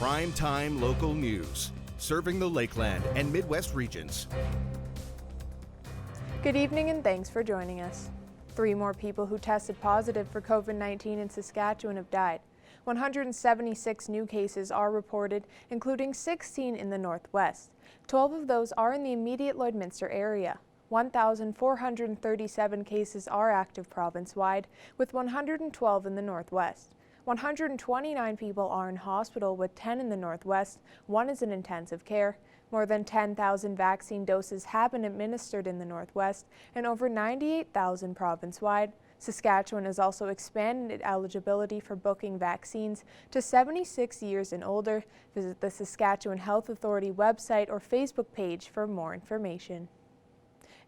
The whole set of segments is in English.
Primetime local news, serving the Lakeland and Midwest regions. Good evening and thanks for joining us. 3 more people who tested positive for COVID-19 in Saskatchewan have died. 176 new cases are reported, including 16 in the Northwest. 12 of those are in the immediate Lloydminster area. 1,437 cases are active province-wide, with 112 in the Northwest. 129 people are in hospital, with 10 in the Northwest. 1 is in intensive care. More than 10,000 vaccine doses have been administered in the Northwest and over 98,000 province-wide. Saskatchewan has also expanded eligibility for booking vaccines to 76 years and older. Visit the Saskatchewan Health Authority website or Facebook page for more information.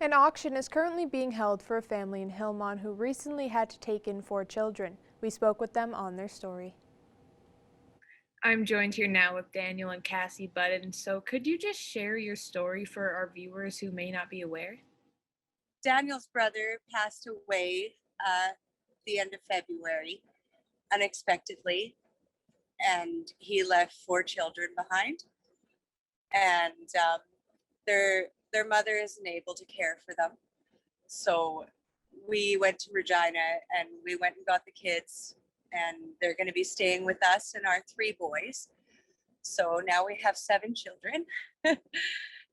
An auction is currently being held for a family in Hillmont who recently had to take in 4 children. We spoke with them on their story. I'm joined here now with Daniel and Cassie Budden. So could you just share your story for our viewers who may not be aware? Daniel's brother passed away the end of February unexpectedly, and he left 4 children behind, and their mother isn't able to care for them. So we went to Regina and we went and got the kids, and they're going to be staying with us and our 3 boys. So now we have 7 children.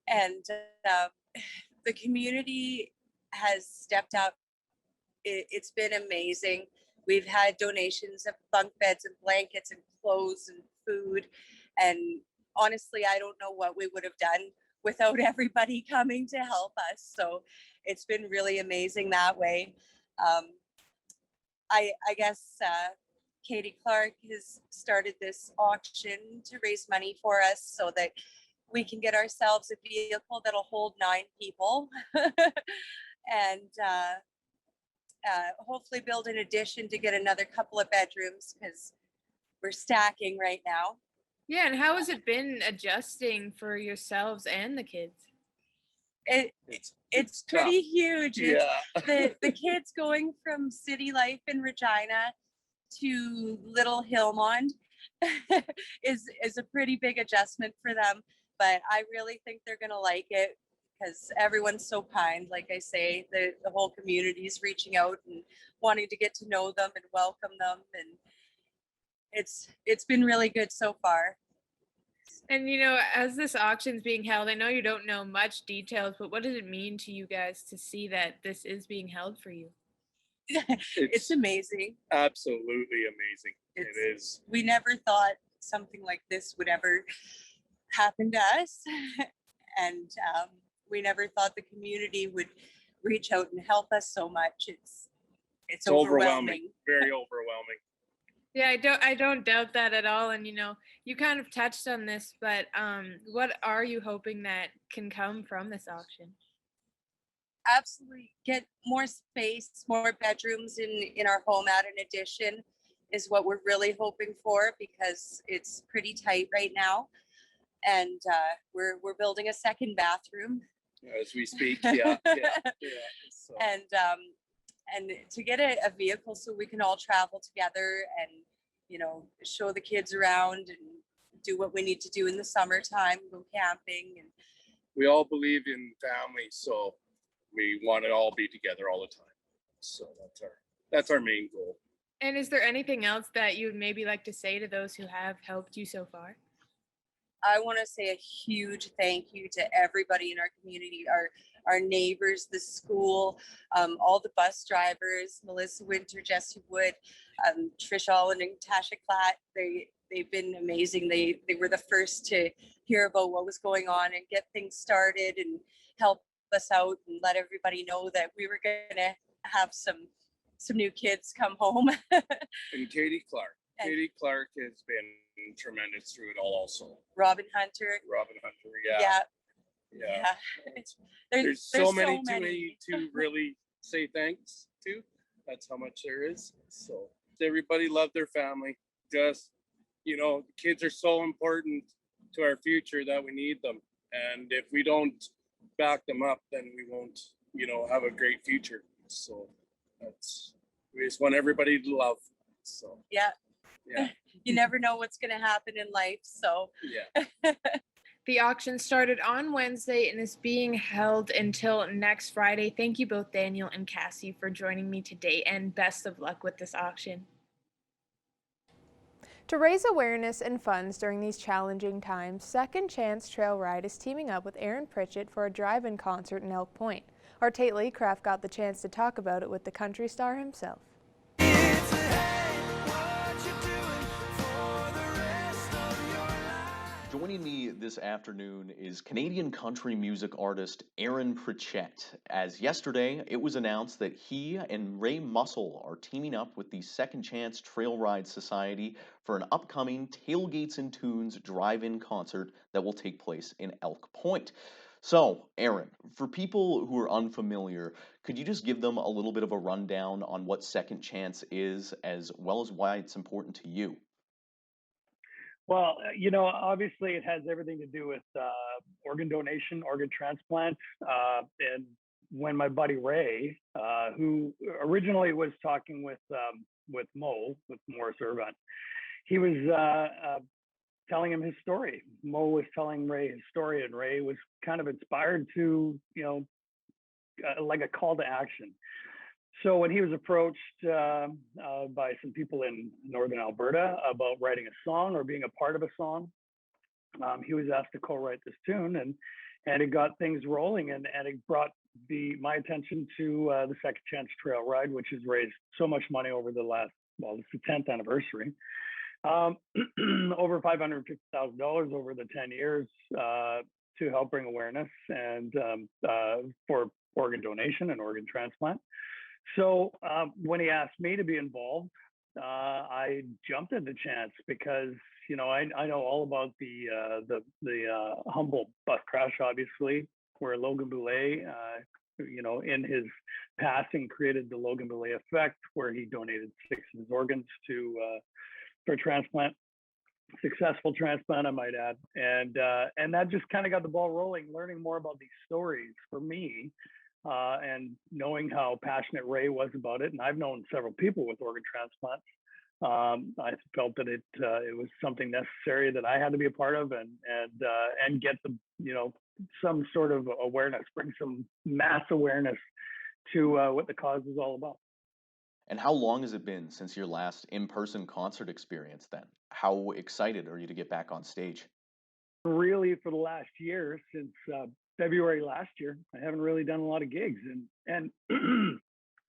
And the community has stepped up. It's been amazing. We've had donations of bunk beds and blankets and clothes and food. And honestly, I don't know what we would have done without everybody coming to help us. So it's been really amazing that way. I guess Katie Clark has started this auction to raise money for us so that we can get ourselves a vehicle that'll hold 9 people and hopefully build an addition to get another couple of bedrooms because we're stacking right now. Yeah, and how has it been adjusting for yourselves and the kids? It's pretty huge. Yeah. The kids going from city life in Regina to Little Hillmont is a pretty big adjustment for them, but I really think they're gonna like it because everyone's so kind. Like I say, the whole community is reaching out and wanting to get to know them and welcome them, and it's been really good so far. And as this auction's being held, I know you don't know much details, but what does it mean to you guys to see that this is being held for you? It's amazing. Absolutely amazing. It is. We never thought something like this would ever happen to us. And we never thought the community would reach out and help us so much. It's overwhelming. Very overwhelming. Yeah, I don't doubt that at all. And you kind of touched on this, but what are you hoping that can come from this auction? Absolutely, get more space, more bedrooms in our home at an addition is what we're really hoping for, because it's pretty tight right now, and we're building a 2nd bathroom As we speak. Yeah. So. And to get a vehicle so we can all travel together and show the kids around and do what we need to do in the summertime, go camping. And we all believe in family, so we want to all be together all the time. So that's our main goal. And is there anything else that you would maybe like to say to those who have helped you so far? I want to say a huge thank you to everybody in our community, our neighbors, the school, all the bus drivers, Melissa Winter, Jesse Wood, Trish Allen and Tasha Klatt. They've been amazing. They were the first to hear about what was going on and get things started and help us out and let everybody know that we were going to have some new kids come home. And Katie Clark. Katie Clark has been tremendous through it all also. Robin Hunter, yeah. There's so many to really say thanks to. That's how much there is. So everybody love their family. Just, the kids are so important to our future that we need them. And if we don't back them up, then we won't, have a great future. So we just want everybody to love. So yeah. Yeah. You never know what's going to happen in life. So Yeah. The auction started on Wednesday and is being held until next Friday. Thank you both, Daniel and Cassie, for joining me today, and best of luck with this auction. To raise awareness and funds during these challenging times, Second Chance Trail Ride is teaming up with Aaron Pritchett for a drive-in concert in Elk Point. Our Tate Leecraft got the chance to talk about it with the country star himself. Joining me this afternoon is Canadian country music artist Aaron Pritchett. As yesterday, it was announced that he and Ray Muscle are teaming up with the Second Chance Trail Ride Society for an upcoming Tailgates and Tunes drive-in concert that will take place in Elk Point. So, Aaron, for people who are unfamiliar, could you just give them a little bit of a rundown on what Second Chance is, as well as why it's important to you? Well, obviously it has everything to do with organ donation, organ transplant. And when my buddy Ray, who originally was talking with Morris Irvine, he was telling him his story. Mo was telling Ray his story, and Ray was kind of inspired to, like a call to action. So when he was approached by some people in Northern Alberta about writing a song or being a part of a song, he was asked to co-write this tune, and it got things rolling, and it brought my attention to the Second Chance Trail Ride, which has raised so much money over the last, it's the 10th anniversary, over $550,000 over the 10 years to help bring awareness and for organ donation and organ transplant. So when he asked me to be involved, I jumped at the chance because I know all about the Humboldt bus crash, obviously, where Logan Boulet, in his passing, created the Logan Boulet effect, where he donated 6 of his organs for transplant, successful transplant, I might add, and that just kind of got the ball rolling, learning more about these stories for me. And knowing how passionate Ray was about it, and I've known several people with organ transplants, I felt that it was something necessary that I had to be a part of, and get the some sort of awareness, bring some mass awareness to what the cause is all about. And how long has it been since your last in-person concert experience then? How excited are you to get back on stage? Really, for the last year, since February last year, I haven't really done a lot of gigs, and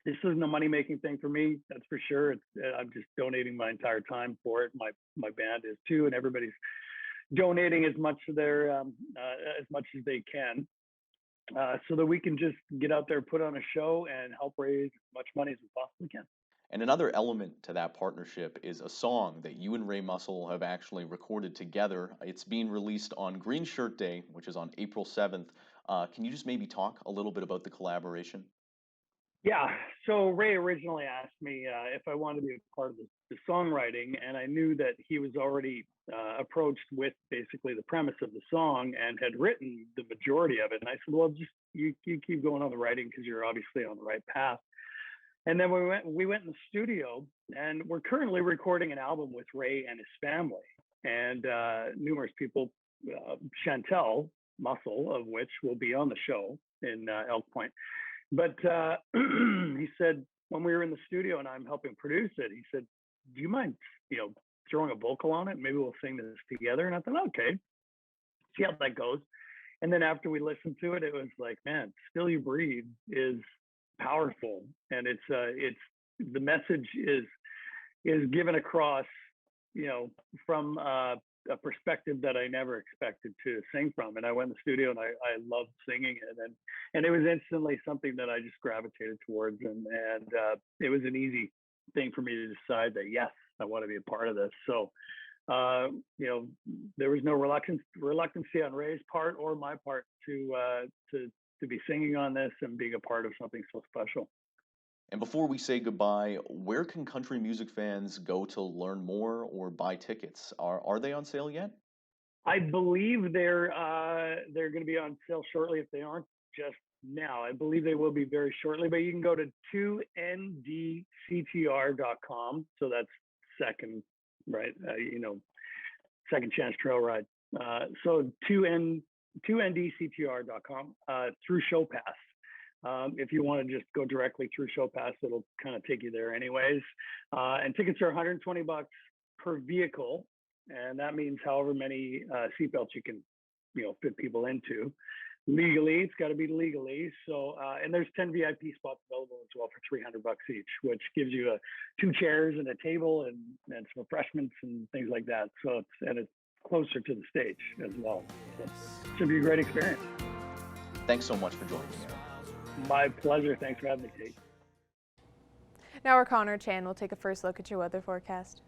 this isn't a money-making thing for me, that's for sure. I'm just donating my entire time for it. My band is too, and everybody's donating as much of their as much as they can, so that we can just get out there, put on a show, and help raise as much money as we possibly can. And another element to that partnership is a song that you and Ray Muscle have actually recorded together. It's being released on Green Shirt Day, which is on April 7th. Can you just maybe talk a little bit about the collaboration? Yeah, so Ray originally asked me if I wanted to be a part of the songwriting, and I knew that he was already approached with basically the premise of the song and had written the majority of it. And I said, well, just you keep going on the writing because you're obviously on the right path. And then we went in the studio, and we're currently recording an album with Ray and his family, and numerous people, Chantel Muscle, of which will be on the show in Elk Point. But he said, when we were in the studio and I'm helping produce it, he said, do you mind, throwing a vocal on it? Maybe we'll sing this together. And I thought, okay, see how that goes. And then after we listened to it, it was like, man, Still You Breathe is powerful, and it's the message is given across from a perspective that I never expected to sing from. And I went in the studio and I loved singing it, and it was instantly something that I just gravitated towards, and it was an easy thing for me to decide that yes, I want to be a part of this. So there was no reluctancy on Ray's part or my part to be singing on this and being a part of something so special. And before we say goodbye, where can country music fans go to learn more or buy tickets? Are they on sale yet? I believe they're going to be on sale shortly. If they aren't just now, I believe they will be very shortly. But you can go to 2ndctr.com. So that's second right? Second Chance Trail Ride. So 2ndctr.com through Show Pass. If you want to just go directly through Show Pass, it'll kind of take you there anyways. And tickets are $120 per vehicle, and that means however many seatbelts you can, fit people into. Legally, it's got to be legally. So, and there's 10 VIP spots available as well for $300 each, which gives you 2 chairs and a table and some refreshments and things like that. So it's closer to the stage as well. So it should be a great experience. Thanks so much for joining me, Aaron. My pleasure. Thanks for having me, Kate. Now our Connor Chan will take a first look at your weather forecast.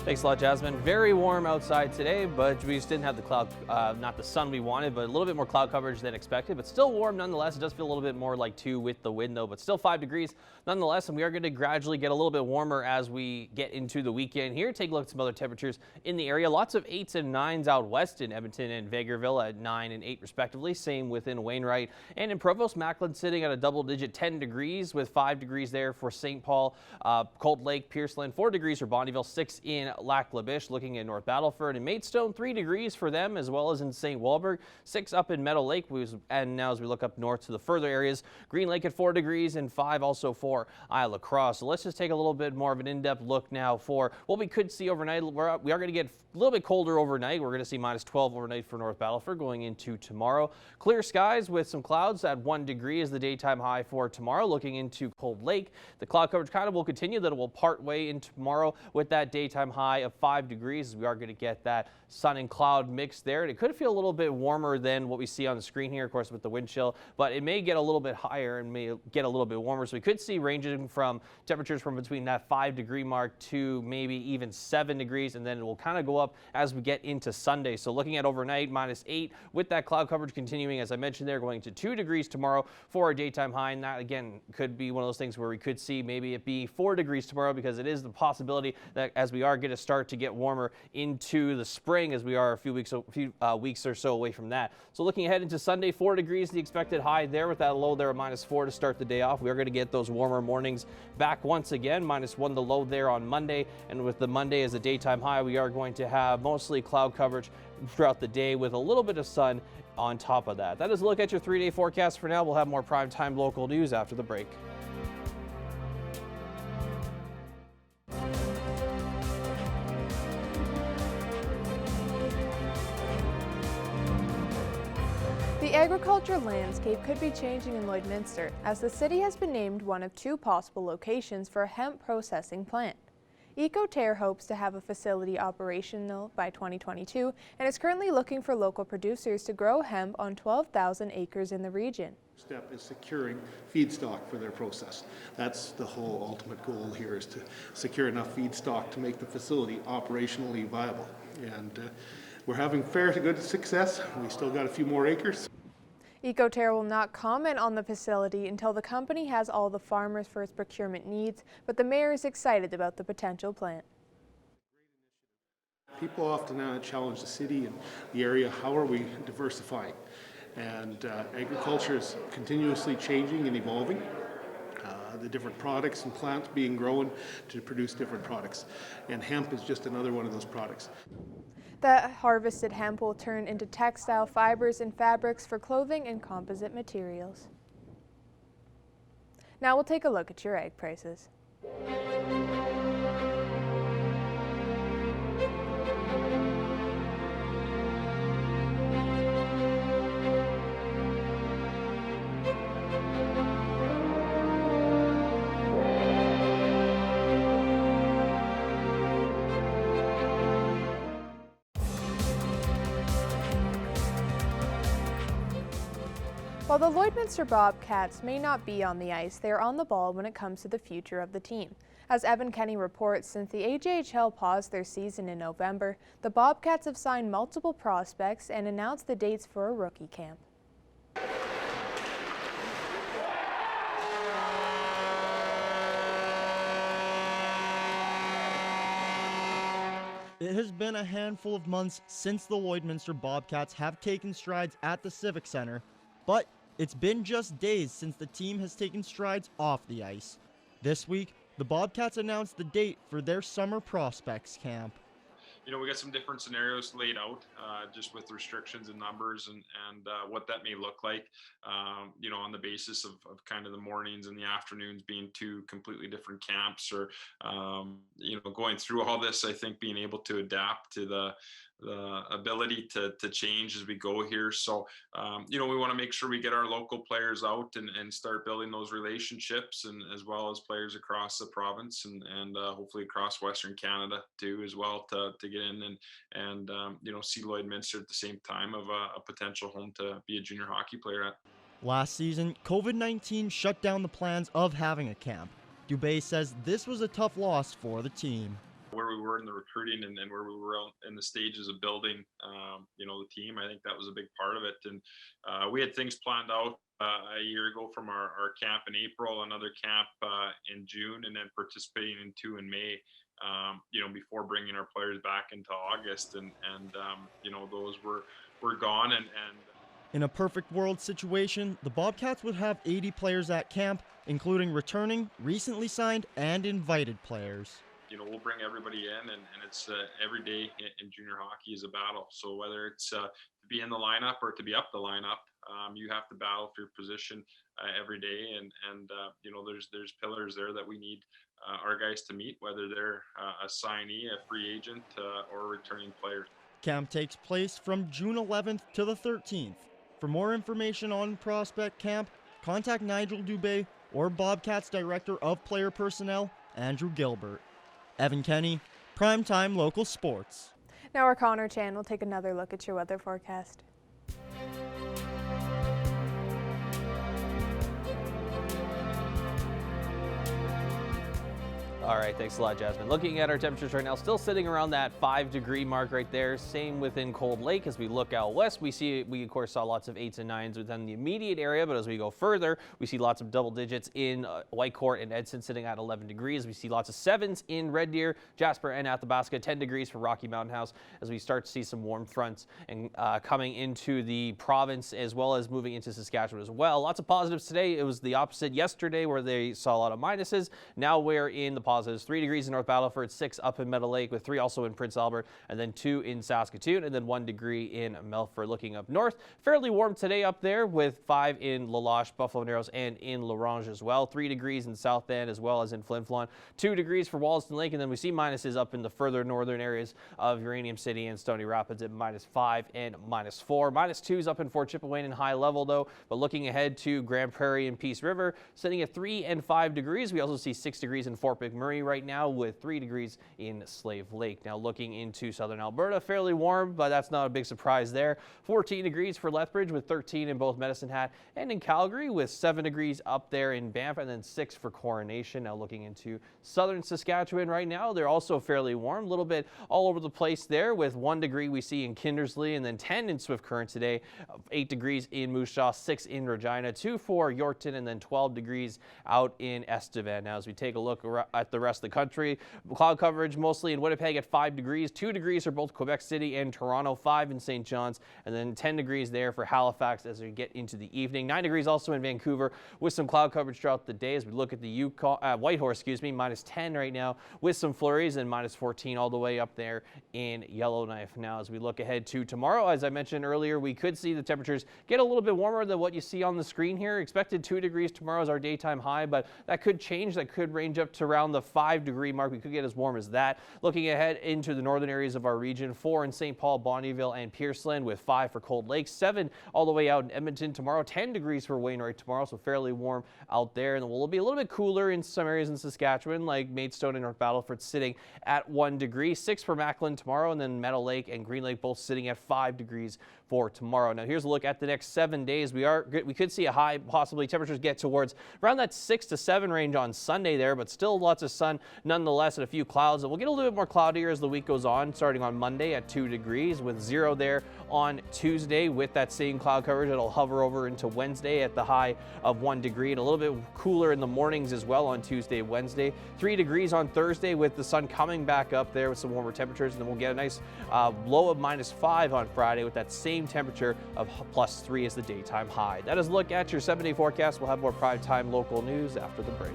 Thanks a lot, Jasmine. Very warm outside today, but we just didn't have the cloud, not the sun we wanted, but a little bit more cloud coverage than expected, but still warm nonetheless. It does feel a little bit more like 2 with the wind though, but still 5 degrees nonetheless, and we are going to gradually get a little bit warmer as we get into the weekend here. Take a look at some other temperatures in the area. Lots of 8s and 9s out west in Edmonton and Vegreville at 9 and 8 respectively. Same within Wainwright and in Provost. Macklin sitting at a double-digit 10 degrees with 5 degrees there for St. Paul, Cold Lake, Pierceland, 4 degrees for Bondyville, 6 in Lac La Biche. Looking at North Battleford and Maidstone, 3 degrees for them, as well as in St. Walburg, 6 up in Meadow Lake. And now as we look up north to the further areas, Green Lake at 4 degrees and 5 also for Isle of Cross. So let's just take a little bit more of an in-depth look now for what we could see overnight. We are going to get a little bit colder overnight. We're going to see -12 overnight for North Battleford going into tomorrow. Clear skies with some clouds at 1 degree is the daytime high for tomorrow. Looking into Cold Lake, the cloud coverage kind of will continue. That it will part way into tomorrow with that daytime high of 5 degrees. As we are going to get that sun and cloud mix there. And it could feel a little bit warmer than what we see on the screen here, of course, with the wind chill, but it may get a little bit higher and may get a little bit warmer. So we could see ranging from temperatures from between that 5 degree mark to maybe even 7 degrees. And then it will kind of go up as we get into Sunday. So looking at overnight, -8 with that cloud coverage continuing, as I mentioned there, going to 2 degrees tomorrow for our daytime high. And that again could be one of those things where we could see maybe it be 4 degrees tomorrow, because it is the possibility that as we are going to start to get warmer into the spring, as we are a few weeks or so away from that. So looking ahead into Sunday, 4 degrees the expected high there, with that low there at -4 to start the day off. We are going to get those warmer mornings back once again. -1 the low there on Monday, and with the Monday as a daytime high, we are going to have mostly cloud coverage throughout the day with a little bit of sun on top of that. That is a look at your 3-day forecast for now. We'll have more primetime local news after the break. The agriculture landscape could be changing in Lloydminster, as the city has been named one of 2 possible locations for a hemp processing plant. Ecoterre hopes to have a facility operational by 2022 and is currently looking for local producers to grow hemp on 12,000 acres in the region. Step is securing feedstock for their process. That's the whole ultimate goal here, is to secure enough feedstock to make the facility operationally viable. And we're having fair to good success. We still got a few more acres. Ecoterre will not comment on the facility until the company has all the farmers for its procurement needs, but the mayor is excited about the potential plant. People often challenge the city and the area, how are we diversifying? And agriculture is continuously changing and evolving. The different products and plants being grown to produce different products. And hemp is just another one of those products. The harvested hemp will turn into textile fibers and fabrics for clothing and composite materials. Now we'll take a look at your egg prices. While the Lloydminster Bobcats may not be on the ice, they are on the ball when it comes to the future of the team. As Evan Kenny reports, since the AJHL paused their season in November, the Bobcats have signed multiple prospects and announced the dates for a rookie camp. It has been a handful of months since the Lloydminster Bobcats have taken strides at the Civic Center, but it's been just days since the team has taken strides off the ice. This week, the Bobcats announced the date for their summer prospects camp. You know, we got some different scenarios laid out, just with restrictions and numbers and what that may look like, you know, on the basis of kind of the mornings and the afternoons being two completely different camps, or, you know, going through all this, I think being able to adapt to the ability to change as we go here. So, you know, we want to make sure we get our local players out and start building those relationships, and as well as players across the province and hopefully across Western Canada too, as well, to get in and you know, see Lloydminster at the same time of a potential home to be a junior hockey player at. Last season, COVID-19 shut down the plans of having a camp. Dubé says this was a tough loss for the team. Where we were in the recruiting and where we were in the stages of building, you know, the team, I think that was a big part of it. And we had things planned out a year ago from our camp in April, another camp in June, and then participating in two in May, you know, before bringing our players back into August. And you know, those were gone. And in a perfect world situation, the Bobcats would have 80 players at camp, including returning, recently signed, and invited players. You know, we'll bring everybody in, and it's every day in junior hockey is a battle. So whether it's to be in the lineup or to be up the lineup, you have to battle for your position every day. And you know, there's pillars there that we need our guys to meet, whether they're a signee, a free agent, or a returning player. Camp takes place from June 11th to the 13th. For more information on Prospect Camp, contact Nigel Dubé or Bobcats Director of Player Personnel, Andrew Gilbert. Evan Kenny, Primetime Local Sports. Now our Connor Chan will take another look at your weather forecast. All right, thanks a lot, Jasmine. Looking at our temperatures right now, still sitting around that 5-degree mark right there. Same within Cold Lake. As we look out west, we of course saw lots of 8s and 9s within the immediate area, but as we go further, we see lots of double digits in Whitecourt and Edson sitting at 11 degrees. We see lots of 7s in Red Deer, Jasper, and Athabasca. 10 degrees for Rocky Mountain House as we start to see some warm fronts and coming into the province, as well as moving into Saskatchewan as well. Lots of positives today. It was the opposite yesterday where they saw a lot of minuses. Now we're in the positives. 3 degrees in North Battleford, 6 up in Meadow Lake, with 3 also in Prince Albert, and then 2 in Saskatoon, and then 1 degree in Melfort. Looking up north, fairly warm today up there with 5 in La Loche, Buffalo Narrows, and in La Ronge as well. 3 degrees in South End as well as in Flin Flon. 2 degrees for Wollaston Lake, and then we see minuses up in the further northern areas of Uranium City and Stony Rapids at -5 and -4. -2s up in Fort Chipewyan in High Level though, but looking ahead to Grand Prairie and Peace River, sitting at 3 and 5 degrees. We also see 6 degrees in Fort McMurray right now, with 3 degrees in Slave Lake. Now looking into southern Alberta, fairly warm, but that's not a big surprise there. 14 degrees for Lethbridge, with 13 in both Medicine Hat and in Calgary, with 7 degrees up there in Banff, and then 6 for Coronation. Now looking into southern Saskatchewan right now, they're also fairly warm, a little bit all over the place there, with 1 degree we see in Kindersley, and then 10 in Swift Current today, 8 degrees in Moose Jaw, 6 in Regina, 2 for Yorkton, and then 12 degrees out in Estevan. Now as we take a look at the rest of the country, cloud coverage mostly in Winnipeg at 5 degrees, 2 degrees for both Quebec City and Toronto, 5 in St. John's, and then 10 degrees there for Halifax as we get into the evening. 9 degrees also in Vancouver, with some cloud coverage throughout the day. As we look at the Whitehorse, -10 right now, with some flurries, and -14 all the way up there in Yellowknife. Now as we look ahead to tomorrow, as I mentioned earlier, we could see the temperatures get a little bit warmer than what you see on the screen here. Expected 2 degrees tomorrow is our daytime high, but that could change. That could range up to around the 5-degree mark. We could get as warm as that. Looking ahead into the northern areas of our region, 4 in St. Paul, Bonnyville, and Pearceland, with 5 for Cold Lake, 7 all the way out in Edmonton tomorrow, 10 degrees for Wainwright tomorrow, so fairly warm out there. And we'll be a little bit cooler in some areas in Saskatchewan, like Maidstone and North Battleford, sitting at 1 degree, 6 for Macklin tomorrow, and then Meadow Lake and Green Lake both sitting at 5 degrees for tomorrow. Now here's a look at the next 7 days. We could see a high, possibly temperatures get towards around that 6 to 7 range on Sunday there, but still lots of sun nonetheless and a few clouds. We'll get a little bit more cloudier as the week goes on, starting on Monday at 2 degrees with 0 there on Tuesday with that same cloud coverage. It'll hover over into Wednesday at the high of 1 degree and a little bit cooler in the mornings as well on Tuesday, Wednesday. 3 degrees on Thursday with the sun coming back up there with some warmer temperatures, and then we'll get a nice low of -5 on Friday with that same temperature of +3 as the daytime high. That is a look at your 7-day forecast. We'll have more primetime local news after the break.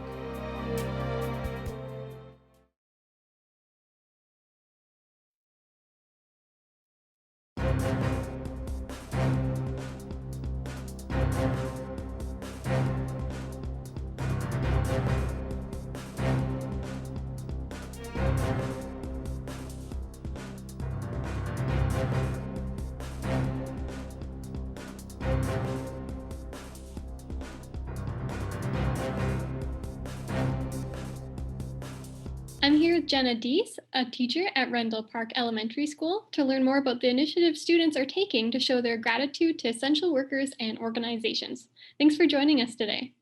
I'm here with Jenna Deese, a teacher at Rendell Park Elementary School, to learn more about the initiatives students are taking to show their gratitude to essential workers and organizations. Thanks for joining us today.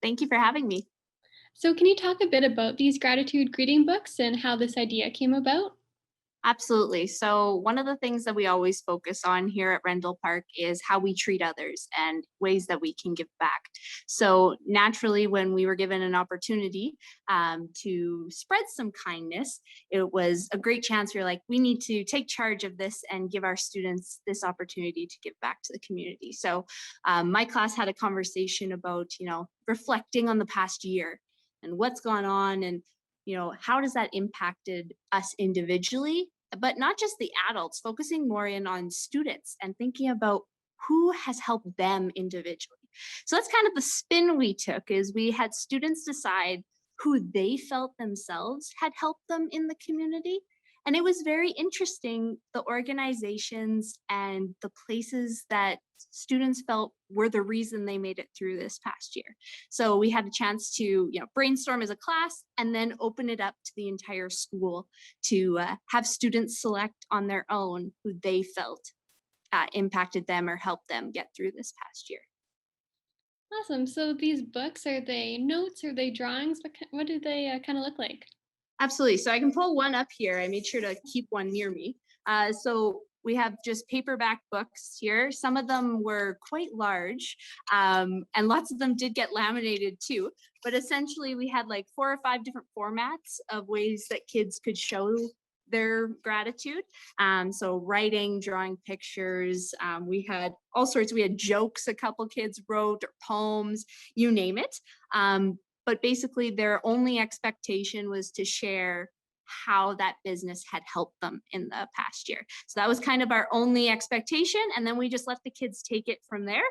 Thank you for having me. So can you talk a bit about these gratitude greeting books and how this idea came about? Absolutely. So, one of the things that we always focus on here at Rendell Park is how we treat others and ways that we can give back. So, naturally, when we were given an opportunity to spread some kindness, it was a great chance. We're like, we need to take charge of this and give our students this opportunity to give back to the community. So, my class had a conversation about, reflecting on the past year and what's gone on and how does that impacted us individually, but not just the adults, focusing more in on students and thinking about who has helped them individually. So that's kind of the spin we took, is we had students decide who they felt themselves had helped them in the community. And it was very interesting, the organizations and the places that students felt were the reason they made it through this past year. So we had a chance to brainstorm as a class and then open it up to the entire school to have students select on their own who they felt impacted them or helped them get through this past year. Awesome. So these books, are they notes? Are they drawings? What do they kind of look like? Absolutely. So I can pull one up here. I made sure to keep one near me. So we have just paperback books here. Some of them were quite large, and lots of them did get laminated too. But essentially, we had like 4 or 5 different formats of ways that kids could show their gratitude. So writing, drawing pictures. We had all sorts. We had jokes a couple kids wrote, or poems, you name it. But basically, their only expectation was to share how that business had helped them in the past year. So that was kind of our only expectation. And then we just let the kids take it from there.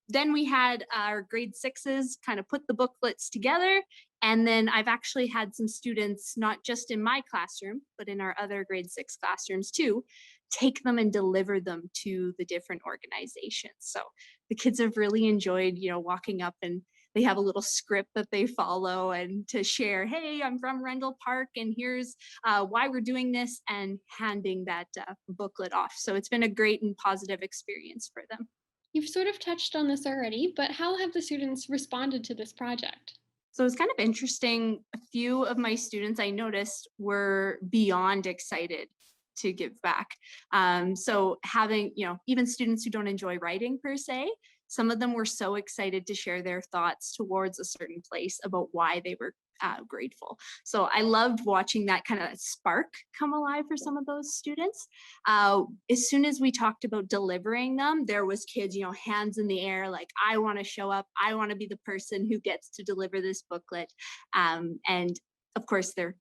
Then we had our grade 6s kind of put the booklets together. And then I've actually had some students, not just in my classroom, but in our other grade 6 classrooms too, take them and deliver them to the different organizations. So the kids have really enjoyed, walking up, and they have a little script that they follow and to share, hey, I'm from Rendell Park and here's why we're doing this, and handing that booklet off. So it's been a great and positive experience for them. You've sort of touched on this already, but how have the students responded to this project? So it's kind of interesting. A few of my students I noticed were beyond excited to give back. So having, even students who don't enjoy writing per se, some of them were so excited to share their thoughts towards a certain place about why they were grateful. So I loved watching that kind of spark come alive for some of those students. As soon as we talked about delivering them, there was kids, hands in the air, like, I want to show up. I want to be the person who gets to deliver this booklet. And of course, they're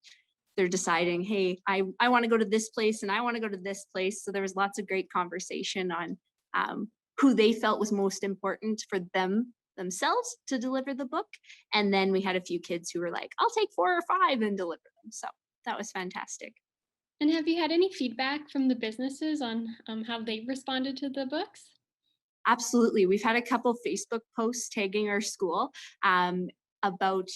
deciding, hey, I want to go to this place and I want to go to this place. So there was lots of great conversation on who they felt was most important for themselves to deliver the book. And then we had a few kids who were like, I'll take 4 or 5 and deliver them. So that was fantastic. And have you had any feedback from the businesses on how they responded to the books? Absolutely. We've had a couple Facebook posts tagging our school about,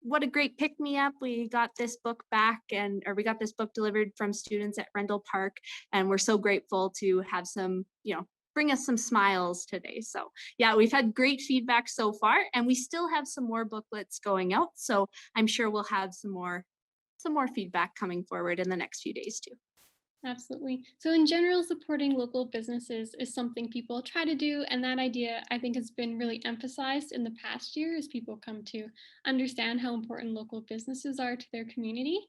what a great pick me up. We got this book back or we got this book delivered from students at Rendell Park. And we're so grateful to have some, bring us some smiles today. So yeah, we've had great feedback so far, and we still have some more booklets going out. So I'm sure we'll have some more feedback coming forward in the next few days too. Absolutely. So in general, supporting local businesses is something people try to do, and that idea I think has been really emphasized in the past year as people come to understand how important local businesses are to their community.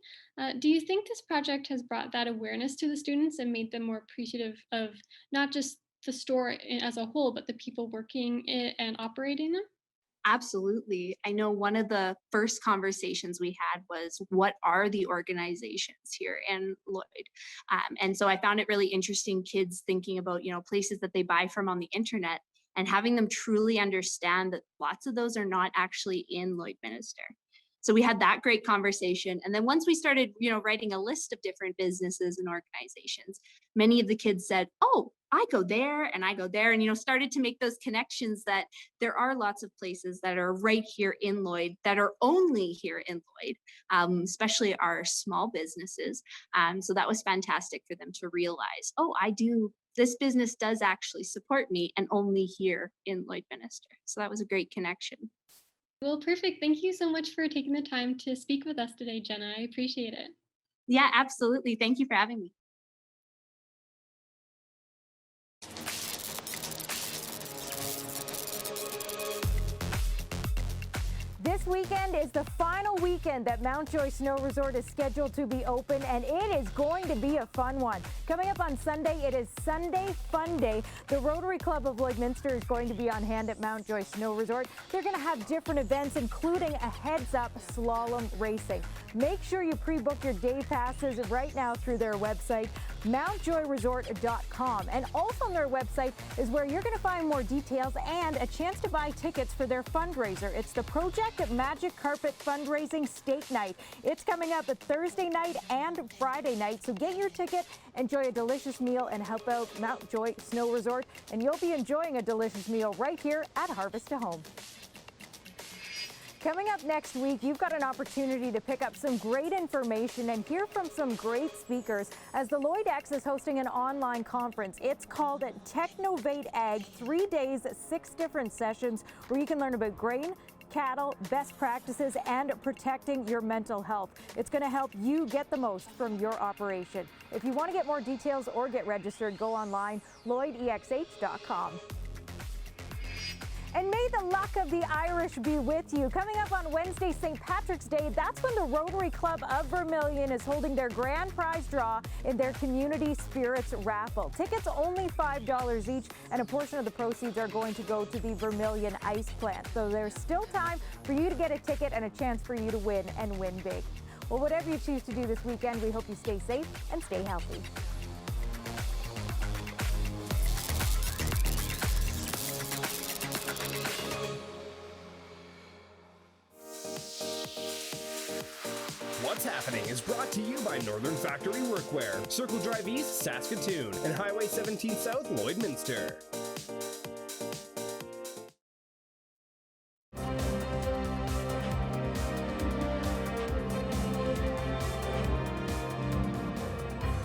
Do you think this project has brought that awareness to the students and made them more appreciative of not just the store as a whole, but the people working it and operating them? Absolutely. I know one of the first conversations we had was, what are the organizations here in Lloyd? And so I found it really interesting, kids thinking about, places that they buy from on the internet, and having them truly understand that lots of those are not actually in Lloydminster. So we had that great conversation. And then once we started, writing a list of different businesses and organizations, many of the kids said, oh, I go there and I go there, and, started to make those connections that there are lots of places that are right here in Lloyd that are only here in Lloyd, especially our small businesses. So that was fantastic for them to realize, oh, this business does actually support me, and only here in Lloydminster. So that was a great connection. Well, perfect. Thank you so much for taking the time to speak with us today, Jenna. I appreciate it. Yeah, absolutely. Thank you for having me. This weekend is the final weekend that Mount Joy Snow Resort is scheduled to be open, and it is going to be a fun one. Coming up on Sunday, it is Sunday Fun Day. The Rotary Club of Lloydminster is going to be on hand at Mount Joy Snow Resort. They're going to have different events, including a heads-up slalom racing. Make sure you pre-book your day passes right now through their website, mountjoyresort.com. And also on their website is where you're going to find more details and a chance to buy tickets for their fundraiser. It's the Project Magic Carpet Fundraising Steak Night. It's coming up at Thursday night and Friday night. So get your ticket, enjoy a delicious meal, and help out Mount Joy Snow Resort. And you'll be enjoying a delicious meal right here at Harvest to Home. Coming up next week, you've got an opportunity to pick up some great information and hear from some great speakers as the Lloyd X is hosting an online conference. It's called Technovate Ag, 3 days, 6 different sessions where you can learn about grain, cattle, best practices, and protecting your mental health. It's going to help you get the most from your operation. If you want to get more details or get registered, go online, LloydEXH.com. And may the luck of the Irish be with you. Coming up on Wednesday, St. Patrick's Day, that's when the Rotary Club of Vermilion is holding their grand prize draw in their Community Spirits Raffle. Tickets only $5 each, and a portion of the proceeds are going to go to the Vermilion Ice Plant. So there's still time for you to get a ticket and a chance for you to win and win big. Well, whatever you choose to do this weekend, we hope you stay safe and stay healthy. What's Happening is brought to you by Northern Factory Workwear, Circle Drive East, Saskatoon, and Highway 17 South, Lloydminster.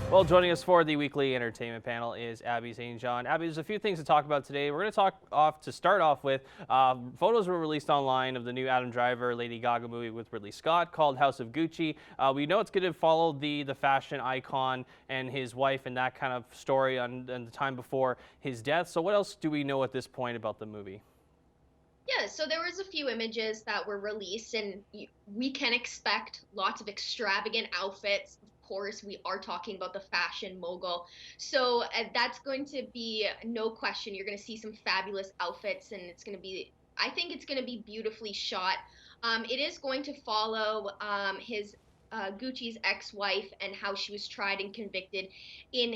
Well, joining us for the weekly entertainment panel is Abby St. John. Abby, there's a few things to talk about today. We're going to start off with photos were released online of the new Adam Driver, Lady Gaga movie with Ridley Scott called House of Gucci. We know it's going to follow the fashion icon and his wife and that kind of story on the time before his death. So what else do we know at this point about the movie? Yeah, so there was a few images that were released, and we can expect lots of extravagant outfits. Of course, we are talking about the fashion mogul. So that's going to be no question. You're going to see some fabulous outfits, and I think it's going to be beautifully shot. It is going to follow his Gucci's ex-wife and how she was tried and convicted in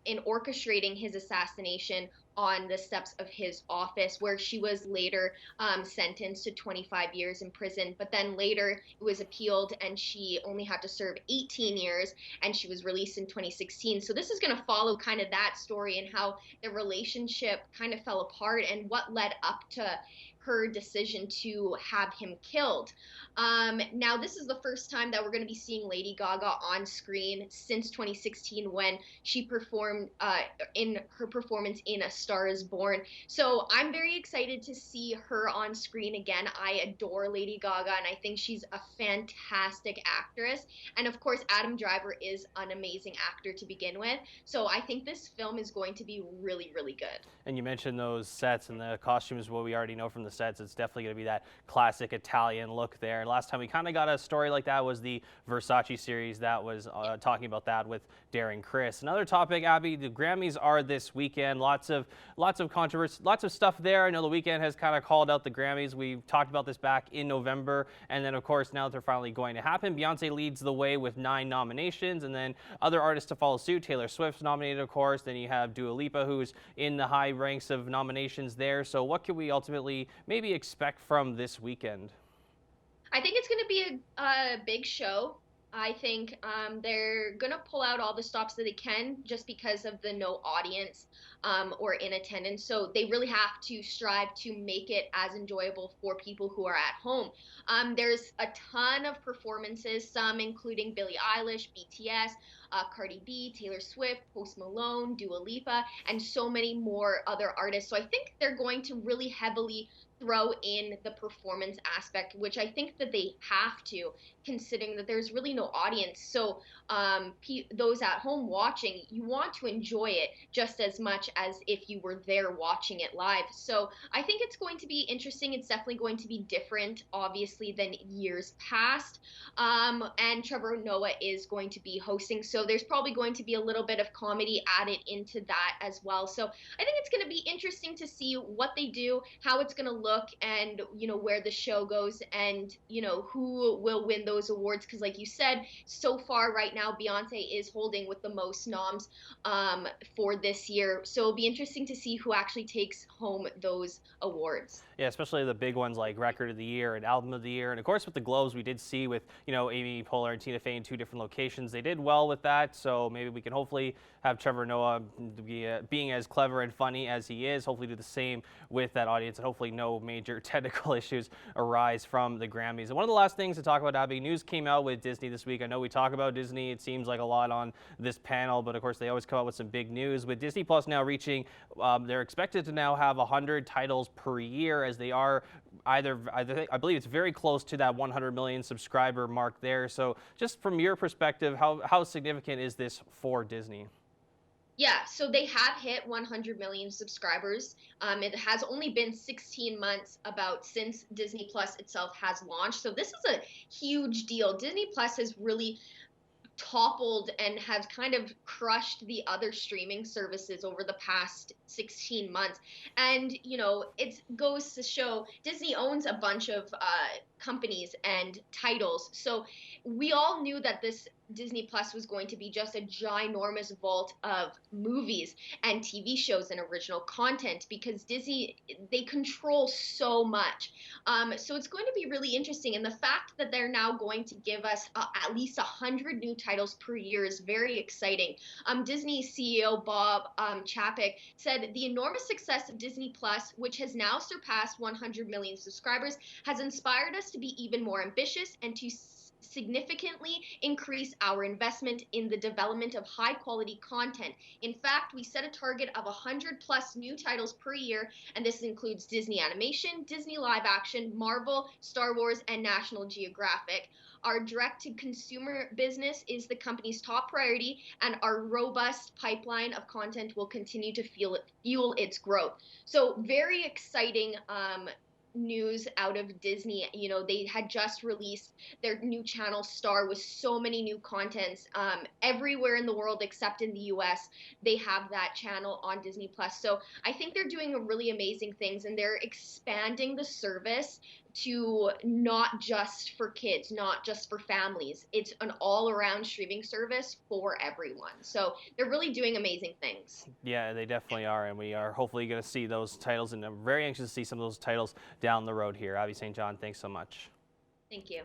orchestrating his assassination on the steps of his office, where she was later sentenced to 25 years in prison. But then later it was appealed and she only had to serve 18 years and she was released in 2016. So this is going to follow kind of that story and how the relationship kind of fell apart and what led up to her decision to have him killed. Now, this is the first time that we're going to be seeing Lady Gaga on screen since 2016 when she performed in her performance in A Star is Born. So I'm very excited to see her on screen again. I adore Lady Gaga, and I think she's a fantastic actress. And of course, Adam Driver is an amazing actor to begin with. So I think this film is going to be really, really good. And you mentioned those sets and the costumes, what we already know from the sets. It's definitely going to be that classic Italian look there. And last time we kind of got a story like that was the Versace series that was talking about that with Darren Criss. Another topic, Abby, the Grammys are this weekend. Lots of controversy, lots of stuff there. I know the Weeknd has kind of called out the Grammys. We talked about this back in November. And then, of course, now that they're finally going to happen, Beyonce leads the way with 9 nominations. And then other artists to follow suit. Taylor Swift's nominated, of course. Then you have Dua Lipa, who's in the high ranks of nominations there. So what can we ultimately maybe expect from this weekend? I think it's going to be a big show. I think they're going to pull out all the stops that they can just because of the no audience or in attendance. So they really have to strive to make it as enjoyable for people who are at home. There's a ton of performances, some including Billie Eilish, BTS, Cardi B, Taylor Swift, Post Malone, Dua Lipa, and so many more other artists. So I think they're going to really heavily throw in the performance aspect, which I think that they have to, considering that there's really no audience. So those at home watching, you want to enjoy it just as much as if you were there watching it live. So I think it's going to be interesting. It's definitely going to be different, obviously, than years past. And Trevor Noah is going to be hosting. So there's probably going to be a little bit of comedy added into that as well. So I think it's going to be interesting to see what they do, how it's going to look, and, you know, where the show goes, and, you know, who will win those awards. Because like you said, so far right now, Beyonce is holding with the most noms for this year. So it'll be interesting to see who actually takes home those awards. Yeah, especially the big ones like Record of the Year and Album of the Year. And of course with the Globes, we did see with, you know, Amy Poehler and Tina Fey in 2 different locations. They did well with that. So maybe we can hopefully have Trevor Noah being as clever and funny as he is, hopefully do the same with that audience, and hopefully no major technical issues arise from the Grammys. And one of the last things to talk about, Abby, news came out with Disney this week. I know we talk about Disney, it seems like a lot on this panel, but of course they always come out with some big news. With Disney Plus now reaching, they're expected to now have 100 titles per year, as they are I believe it's very close to that 100 million subscriber mark there. So just from your perspective, how significant is this for Disney? Yeah, so they have hit 100 million subscribers. It has only been 16 months since Disney Plus itself has launched. So this is a huge deal. Disney Plus has really toppled and has kind of crushed the other streaming services over the past 16 months. And, you know, it goes to show Disney owns a bunch of companies and titles. So we all knew that this Disney Plus was going to be just a ginormous vault of movies and TV shows and original content, because Disney, they control so much. So it's going to be really interesting. And the fact that they're now going to give us at least 100 new titles per year is very exciting. Disney CEO Bob Chapek said the enormous success of Disney Plus, which has now surpassed 100 million subscribers, has inspired us to be even more ambitious and to significantly increase our investment in the development of high quality content. In fact, we set a target of 100 plus new titles per year, and this includes Disney Animation, Disney Live Action, Marvel, Star Wars, and National Geographic. Our direct-to-consumer business is the company's top priority, and our robust pipeline of content will continue to fuel its growth. So very exciting news out of Disney. You know, they had just released their new channel Star with so many new contents everywhere in the world except in the US. They have that channel on Disney Plus. So I think they're doing really amazing things, and they're expanding the service to not just for kids, not just for families. It's an all-around streaming service for everyone. So they're really doing amazing things. Yeah, they definitely are, and we are hopefully going to see those titles, and I'm very anxious to see some of those titles down the road here. Abby St. John, thanks so much. Thank you.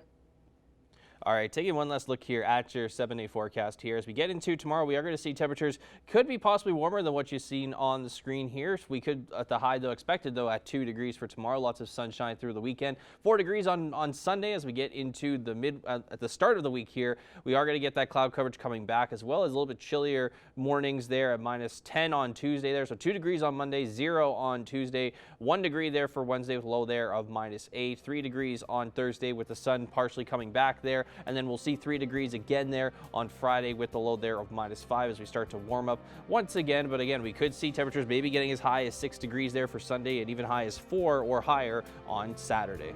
All right, taking one last look here at your 7-day forecast here. As we get into tomorrow, we are going to see temperatures could be possibly warmer than what you've seen on the screen here. We could, at the high though, expected though at 2 degrees for tomorrow. Lots of sunshine through the weekend. 4 degrees on Sunday as we get into the at the start of the week here. We are going to get that cloud coverage coming back, as well as a little bit chillier mornings there at -10 on Tuesday there. So 2 degrees on Monday, 0 on Tuesday, 1 degree there for Wednesday with a low there of -8, 3 degrees on Thursday with the sun partially coming back there. And then we'll see 3 degrees again there on Friday with the low there of -5 as we start to warm up once again. But again, we could see temperatures maybe getting as high as 6 degrees there for Sunday and even high as 4 or higher on Saturday.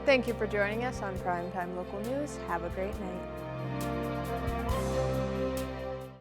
Thank you for joining us on Primetime Local News. Have a great night.